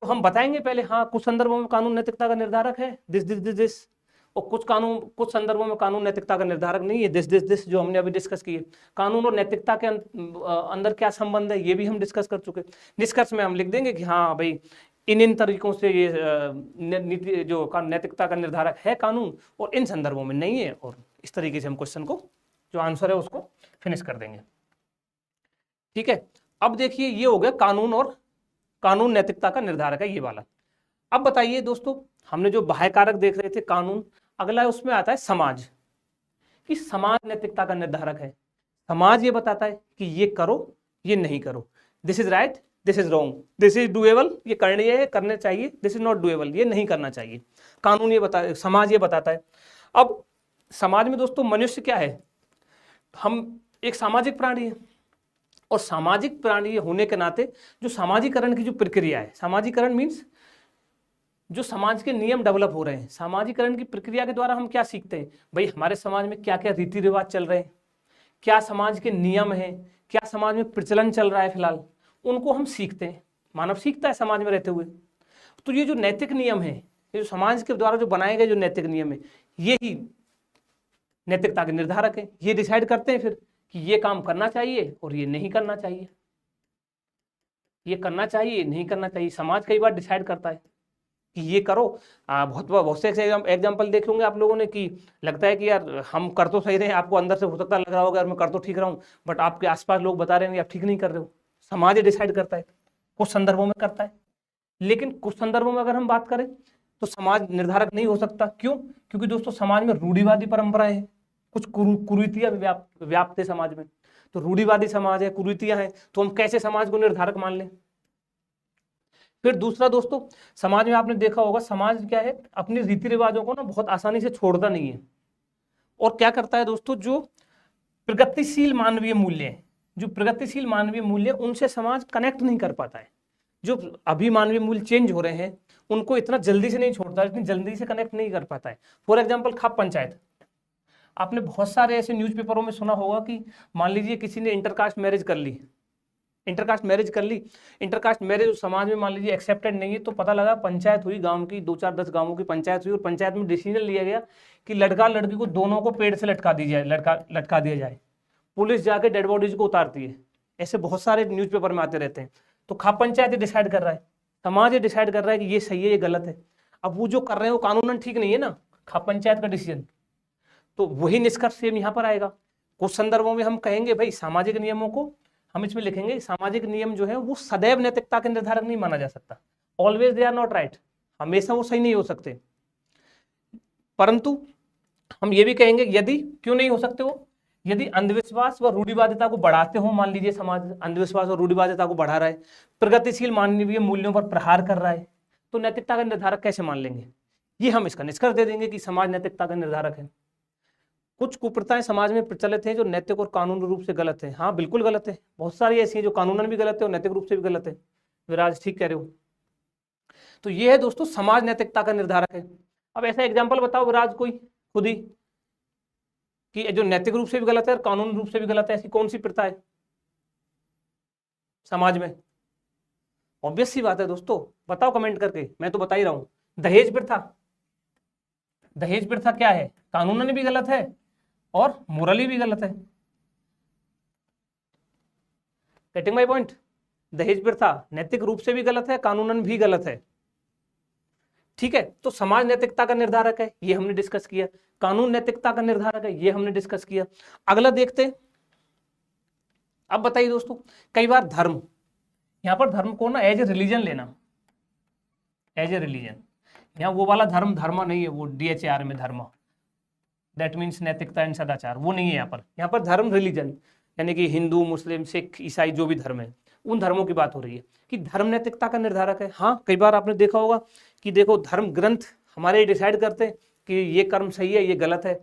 Speaker 1: तो हम बताएंगे पहले हाँ कुछ संदर्भों में कानून नैतिकता का निर्धारक है, दिस, और कुछ संदर्भों में कानून नैतिकता का निर्धारक नहीं है, दिस, जो हमने अभी डिस्कस किए। कानून और नैतिकता के अंदर क्या संबंध है ये भी हम डिस्कस कर चुके। निष्कर्ष में हम लिख देंगे कि हाँ भाई इन तरीकों से ये नीति जो नैतिकता का निर्धारक है कानून, और इन संदर्भों में नहीं है, और इस तरीके से हम क्वेश्चन को जो आंसर है उसको फिनिश कर देंगे। ठीक है, अब देखिए ये हो गया कानून और कानून नैतिकता का निर्धारक है ये वाला। अब बताइए दोस्तों, हमने जो बाह्य कारक देख रहे थे कानून, अगला है उसमें आता है समाज, कि समाज नैतिकता का निर्धारक है। समाज ये बताता है कि ये करो ये नहीं करो, this is right this is wrong, this is doable, ये करने है करने चाहिए, दिस इज नॉट डूएबल, ये नहीं करना चाहिए। कानून ये समाज ये बताता है। अब समाज में दोस्तों मनुष्य क्या है, हम एक सामाजिक प्राणी है, और सामाजिक प्राणी होने के नाते जो सामाजिकरण की जो प्रक्रिया है, सामाजिकरण मीन्स जो समाज के नियम डेवलप हो रहे हैं, सामाजिकरण की प्रक्रिया के द्वारा हम क्या सीखते हैं, भाई हमारे समाज में क्या क्या रीति रिवाज चल रहे हैं, क्या समाज के नियम हैं, क्या समाज में प्रचलन चल रहा है फिलहाल, उनको हम सीखते हैं। मानव सीखता है समाज में रहते हुए। तो ये जो नैतिक नियम है, ये जो समाज के द्वारा जो बनाए गए जो नैतिक नियम है, ये ही नैतिकता के निर्धारक है। ये डिसाइड करते हैं फिर कि ये काम करना चाहिए और ये नहीं करना चाहिए, ये करना चाहिए नहीं करना चाहिए। समाज कई बार डिसाइड करता है कि ये करो। बहुत से एग्जाम्पल देख होंगे आप लोगों ने कि लगता है कि यार हम कर तो सही रहे हैं, आपको अंदर से हो सकता लग रहा होगा यार मैं कर तो ठीक रहा हूँ, बट आपके आसपास लोग बता रहे हैं आप ठीक नहीं कर रहे हो। समाज डिसाइड करता है, कुछ संदर्भों में करता है, लेकिन कुछ संदर्भों में अगर हम बात करें तो समाज निर्धारक नहीं हो सकता। क्यों? क्योंकि दोस्तों समाज में रूढ़िवादी परंपराएं हैं, कुछ कुरीतियां व्याप्त है समाज में। तो रूढ़िवादी समाज है, कुरीतियां हैं, तो हम कैसे समाज को निर्धारक मान लें। फिर दूसरा दोस्तों, समाज में आपने देखा होगा समाज क्या है, अपने रीति रिवाजों को ना बहुत आसानी से छोड़ता नहीं है, और क्या करता है दोस्तों, जो प्रगतिशील मानवीय मूल्य हैं, जो प्रगतिशील मानवीय मूल्य उनसे समाज कनेक्ट नहीं कर पाता है। जो अभी मानवीय मूल्य चेंज हो रहे हैं उनको इतना जल्दी से नहीं छोड़ता, इतनी जल्दी से कनेक्ट नहीं कर पाता है। फॉर एग्जाम्पल खाप पंचायत, आपने बहुत सारे ऐसे न्यूज़पेपरों में सुना होगा कि मान लीजिए किसी ने इंटरकास्ट मैरिज कर ली, इंटरकास्ट मैरिज समाज में मान लीजिए एक्सेप्टेड नहीं है, तो पता लगा पंचायत हुई गांव की, 2-4-10 गांवों की पंचायत हुई, और पंचायत में डिसीजन लिया गया कि लड़का लड़की को दोनों को पेड़ से लटका दिया जाए। पुलिस जाके डेड बॉडीज को उतारती है। ऐसे बहुत सारे न्यूज़पेपर में आते रहते हैं। तो खाप पंचायत ये डिसाइड कर रहा है, समाज ये डिसाइड कर रहा है कि ये सही है ये गलत है। अब वो जो कर रहे हैं वो कानूनन ठीक नहीं है ना, खाप पंचायत का डिसीजन। तो वही निष्कर्ष सेम यहाँ पर आएगा। कुछ संदर्भों में हम कहेंगे भाई सामाजिक नियमों को, हम इसमें लिखेंगे सामाजिक नियम जो है वो सदैव नैतिकता के निर्धारक नहीं माना जा सकता। Always they are not right, हमेशा वो सही नहीं हो सकते। परंतु हम ये भी कहेंगे यदि, क्यों नहीं हो सकते वो, यदि अंधविश्वास व रूढ़िवादिता को बढ़ाते हो, मान लीजिए समाज अंधविश्वास और रूढ़िवादिता को बढ़ा रहा है, प्रगतिशील मानवीय मूल्यों पर प्रहार कर रहा है, तो नैतिकता का निर्धारक कैसे मान लेंगे। ये हम इसका निष्कर्ष दे देंगे कि समाज नैतिकता का निर्धारक है। कुछ कुप्रथाएं समाज में प्रचलित हैं जो नैतिक और कानूनी रूप से गलत है। हाँ बिल्कुल गलत है, बहुत सारी ऐसी हैं जो कानूनन भी गलत है और नैतिक रूप से भी गलत है। विराज ठीक कह रहे हो। तो ये है दोस्तों समाज नैतिकता का निर्धारक है। अब ऐसा एग्जाम्पल बताओ विराज कोई खुद ही, कि जो नैतिक रूप से भी गलत है और कानूनी रूप से भी गलत है, ऐसी कौन सी प्रथा है समाज में। ऑब्वियस सी बात है दोस्तों, बताओ कमेंट करके, मैं तो बता ही रहा हूं। दहेज प्रथा, दहेज प्रथा क्या है, कानूनन भी गलत है और मोरली भी गलत है। Getting my point. दहेज प्रथा नैतिक रूप से भी गलत है, कानूनन भी गलत है। ठीक है, तो समाज नैतिकता का निर्धारक है, ये हमने डिस्कस किया। कानून नैतिकता का निर्धारक है, ये हमने डिस्कस किया। अगला देखते हैं। अब बताइए दोस्तों, कई बार धर्म, यहां पर धर्म को ना एज ए रिलीजन लेना, एज ए रिलीजन, यहाँ वो वाला धर्म धर्म नहीं है, वो DHAR में धर्म, दैट मीन्स नैतिकता एंड सदाचार, वो नहीं है यहाँ पर। यहाँ पर धर्म रिलीजन, यानी कि हिंदू मुस्लिम सिख ईसाई जो भी धर्म है उन धर्मों की बात हो रही है कि धर्म नैतिकता का निर्धारक है। हाँ, कई बार आपने देखा होगा कि देखो धर्म ग्रंथ हमारे डिसाइड करते हैं कि ये कर्म सही है, ये गलत है।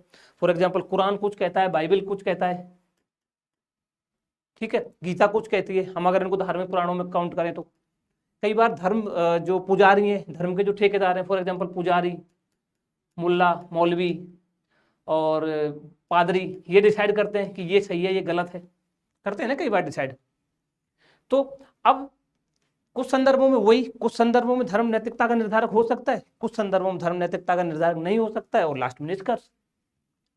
Speaker 1: फॉर एग्जाम्पल कुरान कुछ कहता है, बाइबल कुछ कहता है, ठीक है, गीता कुछ कहती है, हम अगर इनको धार्मिक पुराणों में काउंट करें तो। कई बार धर्म जो पुजारी हैं, धर्म के जो ठेकेदार हैं, फॉर एग्जाम्पल पुजारी, मुल्ला, मौलवी और पादरी, ये डिसाइड करते हैं कि ये सही है, ये गलत है, करते हैं ना कई बार डिसाइड। तो अब कुछ संदर्भों में वही, कुछ संदर्भों में धर्म नैतिकता का निर्धारक हो सकता है, कुछ संदर्भों में धर्म नैतिकता का निर्धारक नहीं हो सकता है, और लास्ट में निष्कर्ष।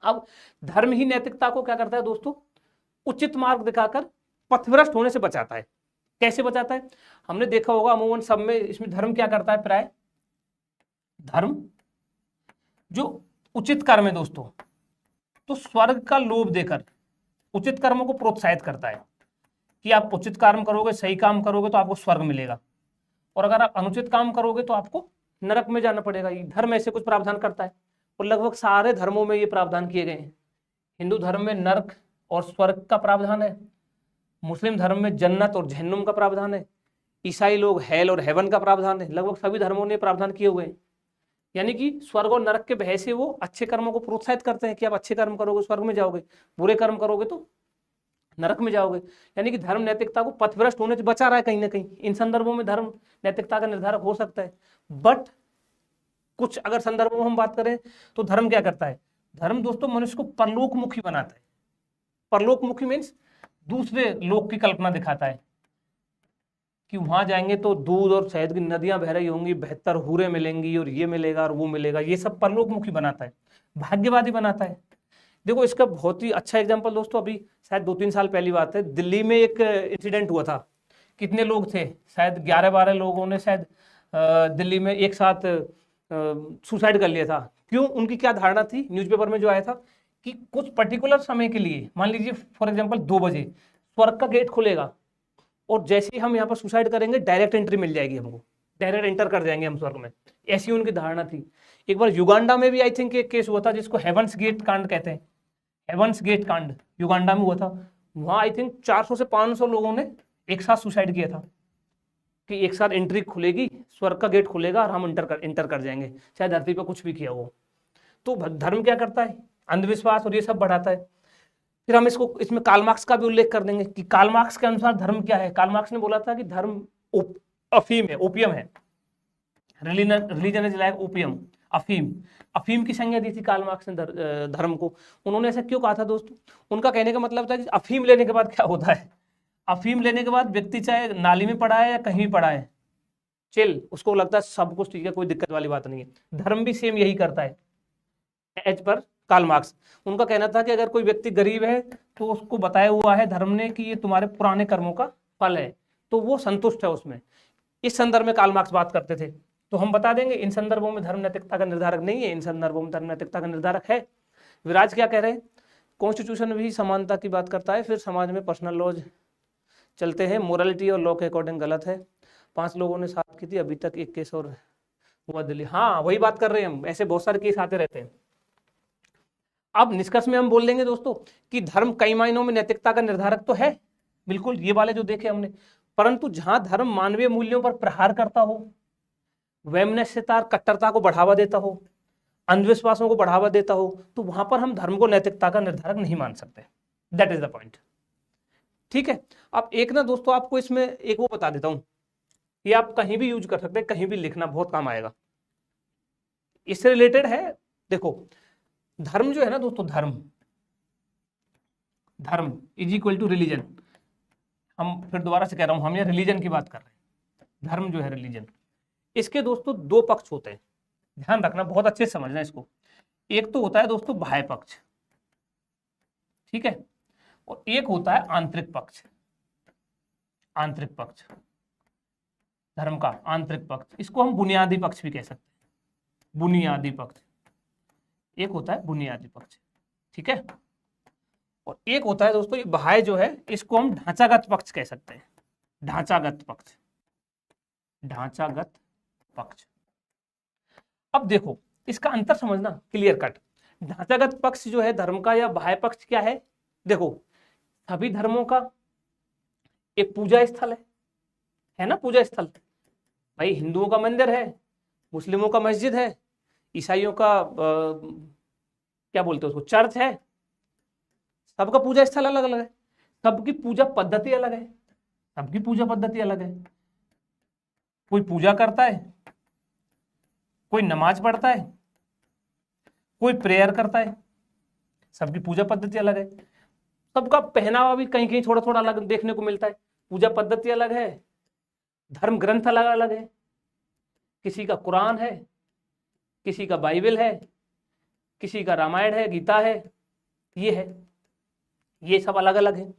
Speaker 1: अब धर्म ही नैतिकता को क्या करता है दोस्तों, उचित मार्ग दिखाकर पथभ्रष्ट होने से बचाता है। कैसे बचाता है? हमने देखा होगा अमूमन सब में, इसमें धर्म क्या करता है, प्राय धर्म जो उचित कर्म है दोस्तों, तो स्वर्ग का लोभ देकर उचित कर्मों को प्रोत्साहित करता है कि आप उचित कर्म करोगे, सही काम करोगे तो आपको स्वर्ग मिलेगा, और अगर आप अनुचित काम करोगे तो आपको नरक में जाना पड़ेगा। ये धर्म ऐसे कुछ प्रावधान करता है, और लगभग सारे धर्मों में ये प्रावधान किए गए हैं। हिंदू धर्म में नरक और स्वर्ग का प्रावधान है, मुस्लिम धर्म में जन्नत और जहन्नुम का प्रावधान है, ईसाई लोग हेल और हेवन का प्रावधान है। लगभग सभी धर्मों ने प्रावधान किए हुए हैं। यानी कि स्वर्ग और नरक के भय से वो अच्छे कर्मों को प्रोत्साहित करते हैं कि आप अच्छे कर्म करोगे स्वर्ग में जाओगे, बुरे कर्म करोगे तो नरक में जाओगे। यानी कि धर्म नैतिकता को पथभ्रष्ट होने से बचा रहा है कहीं ना कहीं। इन संदर्भों में धर्म नैतिकता का निर्धारक हो सकता है। बट कुछ अगर संदर्भों में हम बात करें तो धर्म क्या करता है, धर्म दोस्तों मनुष्य को परलोकमुखी बनाता है। परलोकमुखी मीन्स दूसरे लोक की कल्पना दिखाता है कि वहां जाएंगे तो दूध और शहद की नदियां बह रही होंगी, बेहतर हूरें मिलेंगी, और ये मिलेगा और वो मिलेगा। ये सब परलोकमुखी बनाता है, भाग्यवादी बनाता है। देखो इसका बहुत ही अच्छा एग्जांपल दोस्तों, अभी शायद 2-3 साल पहली बात है, दिल्ली में एक इंसिडेंट हुआ था। कितने लोग थे, शायद 11-12 लोगों ने शायद दिल्ली में एक साथ सुसाइड कर लिया था। क्यों? उनकी क्या धारणा थी, न्यूज़पेपर में जो आया था कि कुछ पर्टिकुलर समय के लिए, मान लीजिए फॉर एग्जाम्पल 2 बजे स्वर्ग का गेट खुलेगा, और जैसे ही हम यहाँ पर सुसाइड करेंगे डायरेक्ट एंट्री मिल जाएगी हमको, डायरेक्ट एंटर कर जाएंगे हम स्वर्ग में। ऐसी उनकी धारणा थी। एक बार युगांडा में भी आई थिंक एक केस हुआ था जिसको हेवंस गेट कांड कहते हैं। हेवंस गेट कांड युगांडा में हुआ था। वहां आई थिंक 400 से 500 लोगों ने एक साथ सुसाइड किया था कि एक साथ एंट्री खुलेगी, स्वर्ग का गेट खुलेगा और हम एंटर कर जाएंगे, चाहे धरती पर कुछ भी किया हो। तो धर्म क्या करता है, अंधविश्वास और ये सब बढ़ाता है। फिर हम इसमें कार्ल मार्क्स का भी उल्लेख कर देंगे कि कार्ल मार्क्स के अनुसार धर्म क्या है। कार्ल मार्क्स ने बोला था कि धर्म अफीम है, ओपियम है। रिलीजन इज लाइक ओपियम, अफीम। अफीम की संज्ञा दी थी कार्ल मार्क्स ने धर्म को। उन्होंने ऐसा क्यों कहा था दोस्तों? उनका कहने का मतलब था कि अफीम लेने के बाद क्या होता है, अफीम लेने के बाद व्यक्ति चाहे नाली में पड़ा है या कहीं भी पड़ा है, चिल, उसको लगता है सब कुछ ठीक है, कोई दिक्कत वाली बात नहीं है। धर्म भी सेम यही करता है एज पर कार्ल मार्क्स। उनका कहना था कि अगर कोई व्यक्ति गरीब है तो उसको बताया हुआ है धर्म ने कि ये तुम्हारे पुराने कर्मों का फल है, तो वो संतुष्ट है उसमें। इस संदर्भ में कार्ल मार्क्स बात करते थे। तो हम बता देंगे इन संदर्भों में धर्म नैतिकता का निर्धारक नहीं है, इन संदर्भों में धर्म नैतिकता का निर्धारक है। विराज क्या कह रहे हैं, कॉन्स्टिट्यूशन भी समानता की बात करता है, फिर समाज में पर्सनल लॉज चलते हैं, मोरालिटी और लॉ के अकॉर्डिंग गलत है। 5 लोगों ने साथ की थी, अभी तक एक केस और हुआ दिल्ली। हाँ वही बात कर रहे हैं हम, ऐसे बहुत सारे केस आते रहते हैं। अब निष्कर्ष में हम बोल देंगे दोस्तों कि धर्म कई मायनों में नैतिकता का निर्धारक तो है, बिल्कुल ये वाले जो देखे हमने, परंतु जहां धर्म मानवीय मूल्यों पर प्रहार करता हो, वैमनस्यता कट्टरता को बढ़ावा देता हो, अंधविश्वासों को बढ़ावा देता हो, तो वहां पर हम धर्म को नैतिकता का निर्धारक नहीं मान सकते। That is the point. ठीक है। अब एक ना दोस्तों आपको इसमें एक वो बता देता हूं, ये आप कहीं भी यूज कर सकते हैं, कहीं भी लिखना बहुत काम आएगा। इससे रिलेटेड है, देखो धर्म जो है ना दोस्तों, धर्म इज इक्वल टू रिलीजन। हम फिर दोबारा से कह रहा हूं, हम यहाँ रिलीजन की बात कर रहे हैं। धर्म जो है रिलीजन, इसके दोस्तों 2 पक्ष होते हैं, ध्यान रखना, बहुत अच्छे से समझना इसको। एक तो होता है दोस्तों बाह्य पक्ष, ठीक है, और एक होता है आंतरिक पक्ष। आंतरिक पक्ष धर्म का आंतरिक पक्ष, इसको हम बुनियादी पक्ष भी कह सकते हैं। बुनियादी पक्ष एक होता है, बुनियादी पक्ष, ठीक है, और एक होता है दोस्तों ये बाह्य जो है, इसको हम ढांचागत पक्ष कह सकते हैं। ढांचागत पक्ष, ढांचागत पक्ष। अब देखो इसका अंतर समझना क्लियर कट। ढांचागत पक्ष जो है धर्म का, या बाह्य पक्ष क्या है, देखो सभी धर्मों का एक पूजा स्थल है, है ना पूजा स्थल। भाई हिंदुओं का मंदिर है, मुस्लिमों का मस्जिद है, ईसाइयों का क्या बोलते हैं उसको, चर्च है। सबका पूजा स्थल अलग अलग है, सबकी पूजा पद्धति अलग है, सबकी पूजा पद्धति अलग है। कोई पूजा करता है, कोई नमाज पढ़ता है, कोई प्रेयर करता है, सबकी पूजा पद्धति अलग है। सबका पहनावा भी कहीं कहीं थोड़ा थोड़ा अलग देखने को मिलता है, पूजा पद्धति अलग है, धर्म ग्रंथ अलग अलग है। किसी का कुरान है, किसी का बाइबल है, किसी का रामायण है, गीता है, ये है, ये सब अलग अलग है।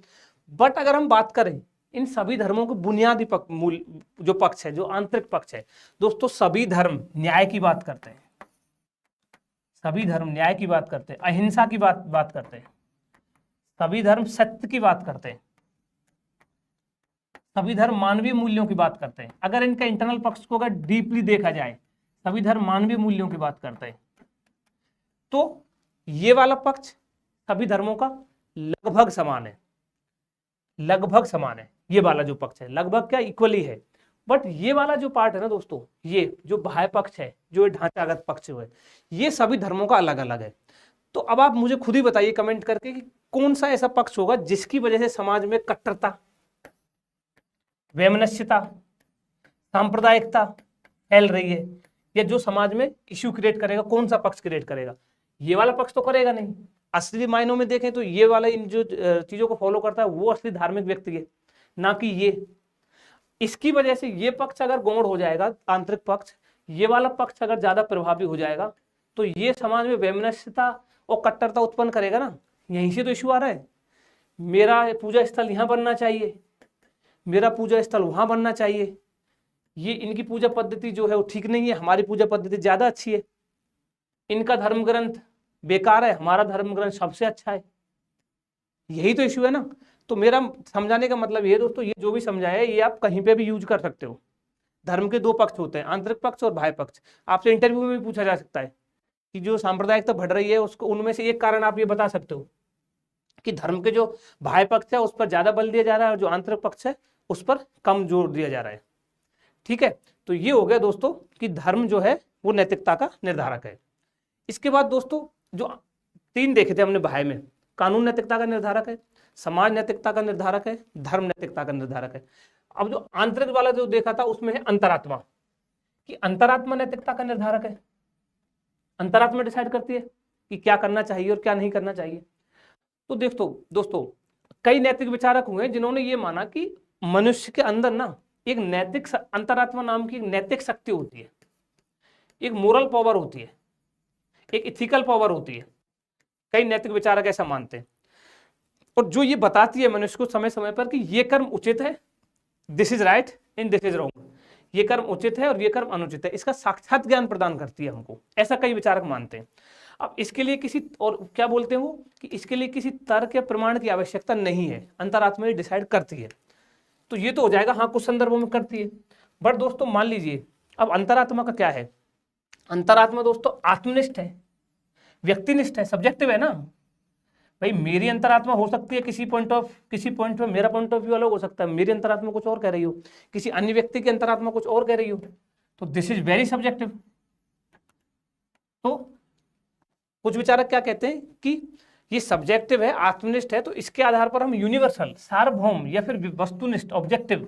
Speaker 1: बट अगर हम बात करें इन सभी धर्मों के बुनियादी मूल जो पक्ष है, जो आंतरिक पक्ष है दोस्तों, सभी धर्म न्याय की बात करते हैं, सभी धर्म न्याय की बात करते हैं, अहिंसा की बात करते हैं, सभी धर्म सत्य की बात करते हैं, सभी धर्म मानवीय मूल्यों की बात करते हैं। अगर इनका इंटरनल पक्ष को अगर डीपली देखा जाए, सभी धर्म मानवीय मूल्यों की बात करते हैं। तो ये वाला पक्ष सभी धर्मों का लगभग समान है, लगभग समान है। ये वाला जो पक्ष है लगभग क्या, इक्वली है। बट ये वाला जो पार्ट है ना दोस्तों, ये जो बाह्य पक्ष है, जो ढांचागत पक्ष है, ये सभी धर्मों का अलग अलग है। तो अब आप मुझे खुद ही बताइए कमेंट करके कि कौन सा ऐसा पक्ष होगा जिसकी वजह से समाज में कट्टरता, वैमनस्यता, सांप्रदायिकता फैल रही है, या जो समाज में इश्यू क्रिएट करेगा, कौन सा पक्ष क्रिएट करेगा? ये वाला पक्ष तो करेगा नहीं। असली मायनों में देखें तो ये वाला इन जो चीजों को फॉलो करता है वो असली धार्मिक व्यक्ति है, ना कि ये। इसकी वजह से ये पक्ष अगर गौण हो जाएगा, आंतरिक पक्ष, ये वाला पक्ष अगर ज्यादा प्रभावी हो जाएगा तो ये समाज में वैमनस्यता और कट्टरता उत्पन्न करेगा ना। यहीं से तो इश्यू आ रहा है, मेरा पूजा स्थल यहाँ बनना चाहिए, मेरा पूजा स्थल वहां बनना चाहिए, ये इनकी पूजा पद्धति जो है वो ठीक नहीं है, हमारी पूजा पद्धति ज्यादा अच्छी है, इनका धर्म ग्रंथ बेकार है, हमारा धर्म ग्रंथ सबसे अच्छा है। यही तो इश्यू है ना। तो मेरा समझाने का मतलब ये दोस्तों, ये जो भी समझाया है ये आप कहीं पे भी यूज कर सकते हो। धर्म के दो पक्ष होते हैं, आंतरिक पक्ष और बाह्य पक्ष। आपसे इंटरव्यू में भी पूछा जा सकता है कि जो सांप्रदायिकता बढ़ रही है उसको, उनमें से एक कारण आप ये बता सकते हो कि धर्म के जो बाह्य पक्ष है उस पर ज्यादा बल दिया जा रहा है और जो आंतरिक पक्ष है उस पर कम जोर दिया जा रहा है। ठीक है, तो ये हो गया दोस्तों कि धर्म जो है वो नैतिकता का निर्धारक है। इसके बाद दोस्तों जो तीन देखे थे हमने बाह्य में, कानून नैतिकता का निर्धारक है, समाज नैतिकता का निर्धारक है, धर्म नैतिकता का निर्धारक है। अब जो आंतरिक वाला जो देखा था उसमें है अंतरात्मा, कि अंतरात्मा नैतिकता का निर्धारक है। अंतरात्मा डिसाइड करती है कि क्या करना चाहिए और क्या नहीं करना चाहिए। तो दोस्तों कई नैतिक विचारक हुए जिन्होंने ये माना कि मनुष्य के अंदर ना एक नैतिक अंतरात्मा नाम की एक नैतिक शक्ति होती है, एक मोरल पावर होती है, एक इथिकल पावर होती है। कई नैतिक विचारक ऐसा मानते हैं, और जो ये बताती है मनुष्य को समय समय पर कि ये कर्म उचित है, this is right and this is wrong, ये कर्म उचित है और ये कर्म अनुचित है, इसका साक्षात ज्ञान प्रदान करती है हमको, ऐसा कई विचारक मानते हैं। अब इसके लिए किसी और क्या बोलते हैं वो, कि इसके लिए किसी तर्क या प्रमाण की आवश्यकता नहीं है, अंतरात्मा डिसाइड करती है। तो ये तो हो जाएगा, हाँ कुछ संदर्भों में करती है। बट दोस्तों मान लीजिए अब अंतरात्मा का क्या है, अंतरात्मा दोस्तों आत्मनिष्ठ है, व्यक्तिनिष्ठ है, सब्जेक्टिव है ना। भाई मेरी अंतरात्मा हो सकती है किसी पॉइंट में मेरा पॉइंट ऑफ व्यू अलग हो सकता है, मेरी अंतरात्मा कुछ और कह रही हो, किसी अन्य व्यक्ति की अंतरात्मा कुछ और कह रही हो, तो दिस इज वेरी सब्जेक्टिव। तो कुछ विचारक क्या कहते हैं कि ये सब्जेक्टिव है, आत्मनिष्ठ है, तो इसके आधार पर हम यूनिवर्सल, सार्वभौम या फिर वस्तुनिष्ठ, ऑब्जेक्टिव,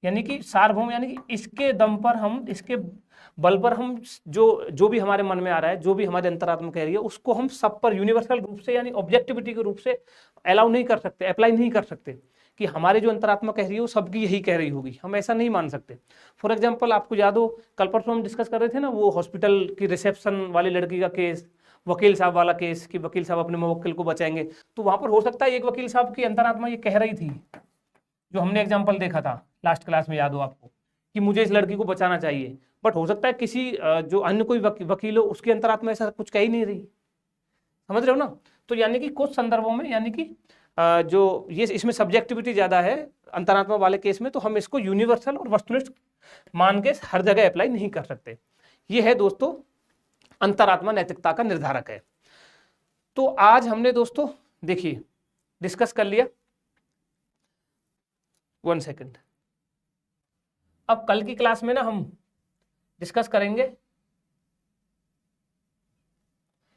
Speaker 1: यानी कि सार्वभौम यानी कि इसके दम पर हम, इसके बल पर हम जो भी हमारे मन में आ रहा है, जो भी हमारे अंतरात्मा कह रही है, उसको हम सब पर यूनिवर्सल रूप से यानी ऑब्जेक्टिविटी के रूप से अलाउ नहीं कर सकते, अप्लाई नहीं कर सकते कि हमारे जो अंतरात्मा कह रही है वो सबकी यही कह रही होगी, हम ऐसा नहीं मान सकते। फॉर एग्जाम्पल आपको याद हो कल परसों हम डिस्कस कर रहे थे ना वो हॉस्पिटल की रिसेप्शन वाली लड़की का केस, वकील साहब वाला केस, कि वकील साहब अपने मुवक्किल को बचाएंगे। तो वहां पर हो सकता है एक वकील साहब की अंतरात्मा ये कह रही थी, जो हमने एग्जाम्पल देखा था लास्ट क्लास में, याद हो आपको, कि मुझे इस लड़की को बचाना चाहिए। बट हो सकता है किसी जो अन्य कोई वकील हो उसकी अंतरात्मा ऐसा कुछ कह ही नहीं रही, समझ रहे हो ना। तो यानी कि कुछ संदर्भों में यानी कि जो ये इसमें सब्जेक्टिविटी ज्यादा है अंतरात्मा वाले केस में, तो हम इसको यूनिवर्सल और वस्तुनिष्ठ मान के हर जगह अप्लाई नहीं कर सकते। ये है दोस्तों अंतरात्मा नैतिकता का निर्धारक है। तो आज हमने दोस्तों देखिए डिस्कस कर लिया, 1 सेकंड, अब कल की क्लास में ना हम डिस्कस करेंगे,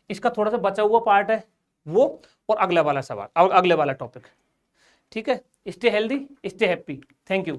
Speaker 1: इसका थोड़ा सा बचा हुआ पार्ट है वो, और अगला वाला सवाल और अगले वाला टॉपिक। ठीक है, stay healthy, stay happy, thank you.